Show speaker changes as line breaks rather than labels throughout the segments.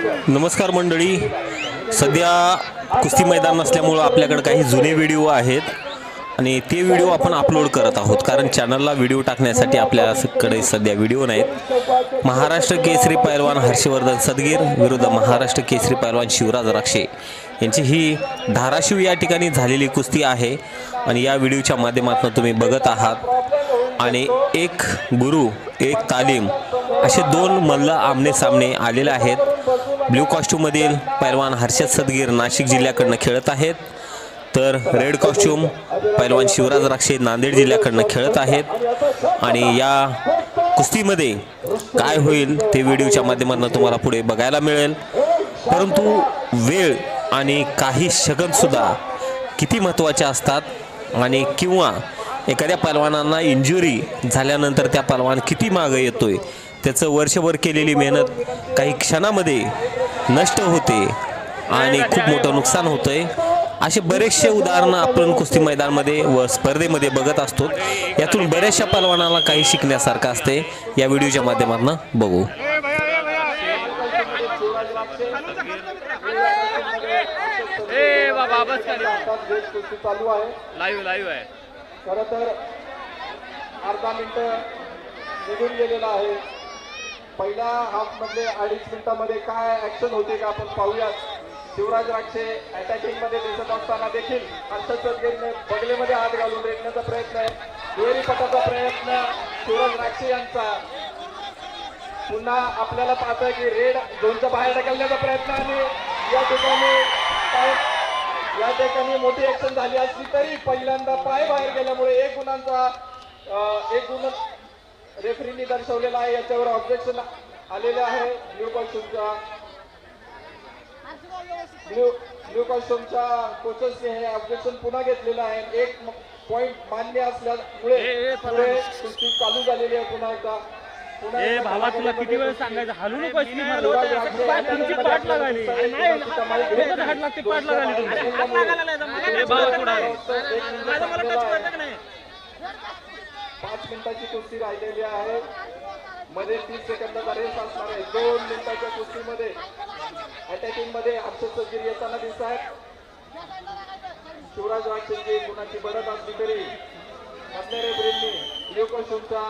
नमस्कार मंडळी, सध्या कुस्ती मैदान नसल्यामुळं आपल्याकडे काही जुने व्हिडिओ आहेत आणि ते व्हिडिओ आपण अपलोड करत आहोत, कारण चॅनलला व्हिडिओ टाकण्यासाठी आपल्याकडे सध्या व्हिडिओ नाहीत. महाराष्ट्र केसरी पैलवान हर्षवर्धन सदगीर विरुद्ध महाराष्ट्र केसरी पैलवान शिवराज राक्षे यांची ही धाराशिव या ठिकाणी झालेली कुस्ती आहे आणि या व्हिडिओच्या माध्यमातून तुम्ही बघत आहात. आणि एक गुरु एक तालीम असे दोन मल्ल आमने सामने आलेले आहेत. ब्ल्यू कॉस्ट्यूममधील पैलवान हर्षद सदगीर नाशिक जिल्ह्याकडनं खेळत आहेत, तर रेड कॉस्ट्यूम पैलवान शिवराज राक्षे नांदेड जिल्ह्याकडनं खेळत आहेत. आणि या कुस्तीमध्ये काय होईल ते व्हिडिओच्या माध्यमातून तुम्हाला पुढे बघायला मिळेल. परंतु वेळ आणि काही सेकंदसुद्धा किती महत्त्वाचे असतात आणि किंवा एखाद्या पैलवानांना इंजुरी झाल्यानंतर त्या पैलवान किती मागे येतोय, त्याचं वर्षभर केलेली मेहनत काही क्षणामध्ये नष्ट होते आणि खूप मोठं नुकसान होतंय. असे बरेचसे उदाहरणं आपण कुस्ती मैदानामध्ये व स्पर्धेमध्ये बघत असतो. यातून बऱ्याचशा पैलवानाला काही शिकण्यासारखं असते. या व्हिडिओच्या माध्यमातून बघू.
लाईव्ह आहे.
खरं तर अर्धा मिनिट निघून गेलेला आहे. पहिल्या हाफमध्ये 2.5 मिनिटांमध्ये काय ऍक्शन होते का आपण पाहूयात. शिवराज राक्षे अटॅकिंग मध्ये दिसत असताना देखील हर्षद सदगीरने बगलेमध्ये हात घालून रेटण्याचा प्रयत्न आहे. दुहेरी पटाचा प्रयत्न शिवराज राक्षे यांचा. पुन्हा आपल्याला पाहतोय की रेड झोनच्या बाहेर ढकलण्याचा प्रयत्न आणि या ठिकाणी मोठी ऍक्शन झाली असली तरी पहिल्यांदा पाय बाहेर गेल्यामुळे एक गुण रेफरीनी दर्शवलेला आहे. याच्यावर ऑब्जेक्शन आलेले आहे. ब्ल्यू कॉस्ट्यूमच्या कोचेसने हे ऑब्जेक्शन पुन्हा घेतलेलं आहे. एक पॉइंट मान्य असल्यामुळे कुस्ती चालू झालेली आहे. पुन्हा एकदा
भावा तुला किती वेळ सांगायचं, हलू नको. तुमची पाठ लागाली, हात लागते, पाठ लागाली. मला टच करतं का नाही.
5 मिनिटाची कुस्ती राहिलेली आहे. मध्ये 30 सेकंदाचा रेस असणार आहे. 2 मिनिटाच्या कुस्तीमध्ये अटॅकिंग मध्ये हर्षद सदगीर येताना दिसत आहेत. शिवराज राक्षेंची गुणाची बढत असली तरी मधल्या रेफरींनी ब्ल्यू कॉस्ट्यूमच्या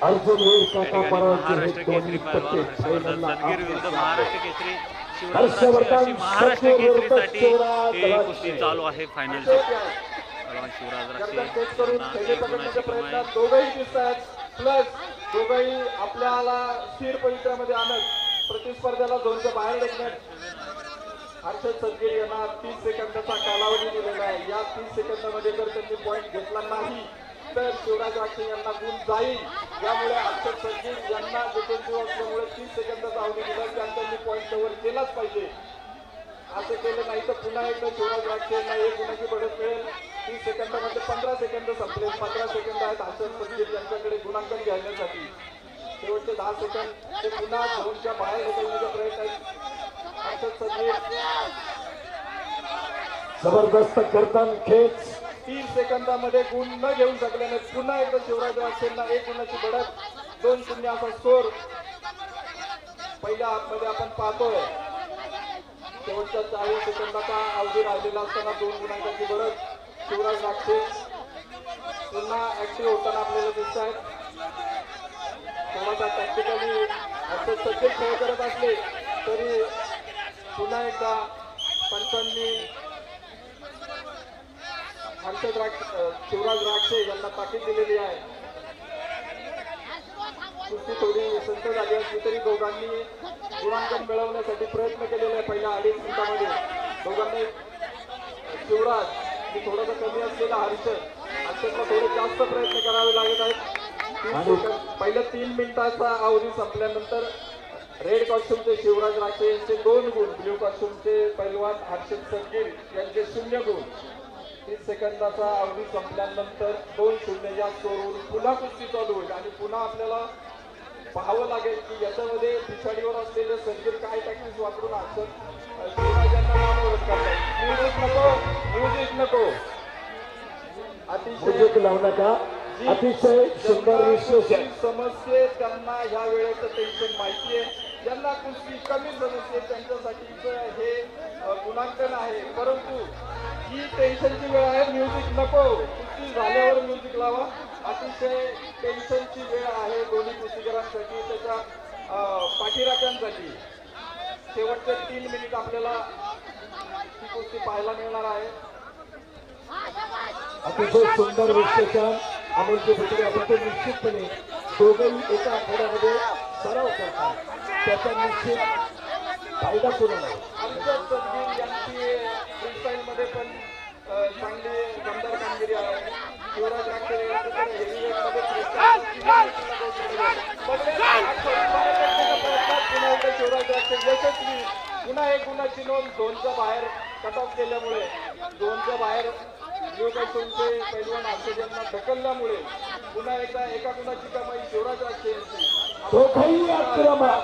महाराष्ट्र केसरी पैलवान हर्षवर्धन सदगीर विरुद्ध महाराष्ट्र केसरी शिवराज महाराष्ट्र केसरीसाठी ही कुस्ती चालू आहे. फायनलची पैलवान शिवराज राक्षे
दोघंही दिसत आहेत. प्लस दोघंही आपल्याला स्थिर पवित्र्यामध्ये आणत प्रतिस्पर्ध्याला झोनच्या बाहेर ढकलण्यात हर्षद सदगीर यांना 30 सेकंदाचा कालावधी दिलेला आहे. या 30 सेकंदामध्ये जर त्यांनी पॉईंट घेतला नाही तर शिवराज राक्षे यांना गुण जाईल. यामुळे हर्षद सदगीर यांना डिफेन्सिव्ह असल्यामुळे 30 सेकंदाचा अवधी दिला की त्यांनी पॉईंट कव्हर केलाच पाहिजे. असं केलं नाही तर पुन्हा एकदा शिवराज राक्षे यांना एक गुणाची बढत मिळेल. 30 सेकंदामध्ये 15 सेकंद संपले. 15 सेकंद आहेत हर्षद सदगीर यांच्याकडे गुणांकन घेण्यासाठी. शेवटचे 10 सेकंद ते पुन्हा झोनच्या बाहेर ढकलण्याचा प्रयत्न आहे. हर्षद सदगीर
जबरदस्त कीर्तन खेच
3 सेकंदामध्ये गुण न घेऊ शकल्याने पुन्हा एकदा शिवराज राक्षेंना एक गुणाची बढत. 2-0 असा स्कोर पहिल्या हाफमध्ये आपण पाहतोय. शेवटच्या 40 सेकंदाचा अवधी राहिलेला असताना 2 गुणांची बढत. शिवराज राक्षे पुन्हा ऍक्टिव्ह होताना आपल्याला दिसत आहेत. थोडासा टॅक्टिकली हर्षद सदगीर खेळ करत असले तरी पुन्हा एकदा पंचांनी शिवराज राक्षे यांना ताकीद दिलेली आहे. कुस्ती थोडी संत झाली असली तरी दोघांनी गुणांकन मिळवण्यासाठी प्रयत्न केलेले आहे. पहिल्या 2.5 मिनिटांमध्ये दोघांनी शिवराज थोडासा कमी असलेला हर्षदला थोडे जास्त प्रयत्न करावे लागत आहेत. पहिल्या 3 मिनिटाचा अवधी संपल्यानंतर रेड कॉस्ट्यूमचे शिवराज राक्षे यांचे 2 गुण, ब्ल्यू कॉस्ट्यूमचे पैलवान हर्षद सदगीर यांचे 0 गुण. 30 सेकंदाचा अवधी संपल्यानंतर 2-0 या स्कोरवरून पुन्हा कुस्ती चालू होईल आणि पुन्हा आपल्याला पाहावं लागेल की याच्यामध्ये पिछाडीवर असलेले सदगीर काय टॅक्टिक्स वापरून हर्षद शिवराजांना मदत करतात. म्युझिक नको
अतिशय लावू नका. अतिशय सुंदर विश्लेषण.
समस्ये त्यांना ह्या वेळेचं टेन्शन माहिती आहे. ज्यांना कुस्ती कमी समस्ये त्यांच्यासाठीचं हे गुणांकन आहे. परंतु ही टेन्शनची वेळ आहे. म्युझिक नको, कुस्ती झाल्यावर म्युझिक लावा. अतिशय टेन्शनची वेळ आहे दोन्ही कुस्तीगरांसाठी, त्याच्या पाठीराख्यांसाठी. शेवटचे 3 मिनिट आपल्याला ही कुस्ती पाहायला मिळणार आहे.
अतिशय सुंदर विश्लेषण. अमोलचे पुतळे आपण निश्चितपणे दोघंही एका आठवड्यामध्ये सराव करतात, त्याचा निश्चित फायदा होणार आहे.
आमचं सदगीर यांची फ्रीस्टाईलमध्ये पण चांगली दमदार कामगिरी आहे. शिवराज राक्षे यांचं तर हेवीवेटमध्ये पुन्हा एकदा शिवराज राक्षे यशस्वी. पुन्हा एक गुणाची नोंद झोनच्या बाहेर कट ऑफ केल्यामुळे, झोनच्या बाहेर न्यूकास्टलचे पैलवान हर्षद यांना ढकलल्यामुळे पुन्हा एकदा एका गुणाची कमाई शिवराज राक्षे यांची.
दोघंही आक्रमक,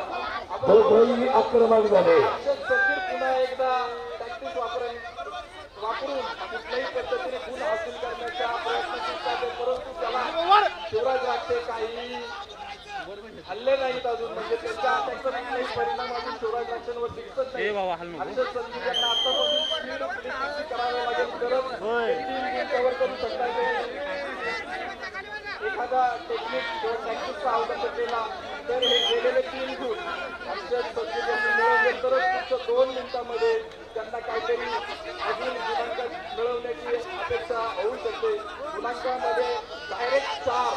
दोघंही आक्रमक झाले.
सदगीर पुन्हा एकदा टॅक्टिक्स वापरून कुठल्याही पद्धतीने गुण हासिल करण्याचा प्रयत्न करतात, परंतु त्याला शिवराज राक्षे काही हल्ले नाहीत अजून. म्हणजे त्यांच्या अटॅकचा कुठलाही परिणाम अजून शिवराज राक्षेंवर दिसत नाही. हर्षद सदगीर यांना आतापासून स्पीड कुस्ती करावी लागेल, तरच 3 गेम कव्हर करू शकतात. एखादा टेक्निक किंवा टॅक्टिक्सचा अवलंब केला तर हे गेलेले 3 गुण हर्षद सदगीर यांनी मिळवले, तरच फक्त 2 मिनिटांमध्ये त्यांना काहीतरी अजून गुणांकन मिळवण्याची अपेक्षा होऊ शकते. गुणांकामध्ये डायरेक्ट 4,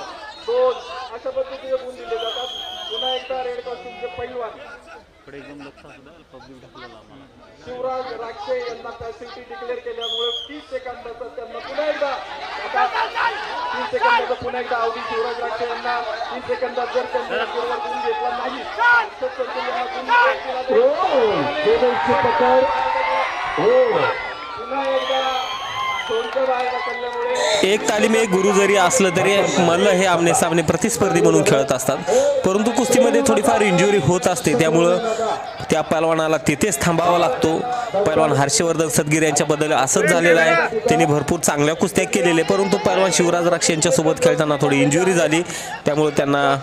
2 अशा पद्धतीने गुण दिले जातात. पुन्हा एकदा रेड कॉस्ट्यूमचे पैलवान शिवराज राक्षे यांना पॅसिव्हिटी डिक्लेअर केल्यामुळे 30 सेकंदाचा त्यांना पुन्हा एकदा 3 सेकंदाचा पुन्हा एकदा अवधी शिवराज राक्षे यांना 3 सेकंदात जर त्यांनी सुरुवात गुण घेतला नाही तर त्यांना पुन्हा एकदा झोनच्या बाहेर ढकलल्यामुळे.
एक तालीम एक गुरु जरी असलं तरी मल्ल हे आमने सामने प्रतिस्पर्धी म्हणून खेळत असतात, परंतु कुस्तीमध्ये थोडीफार इंजुरी होत असते, त्यामुळं त्या पैलवानाला तिथेच थांबावा लागतो. पैलवान हर्षवर्धन सदगीर यांच्याबद्दल असंच झालेलं आहे. त्यांनी भरपूर चांगल्या कुस्त्या केलेल्या, परंतु पैलवान शिवराज राक्षे यांच्यासोबत खेळताना थोडी इंजुरी झाली, त्यामुळे त्यांना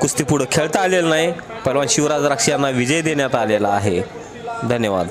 कुस्ती पुढे खेळता आलेलं नाही. पैलवान शिवराज राक्षे यांना विजय देण्यात आलेला आहे. धन्यवाद.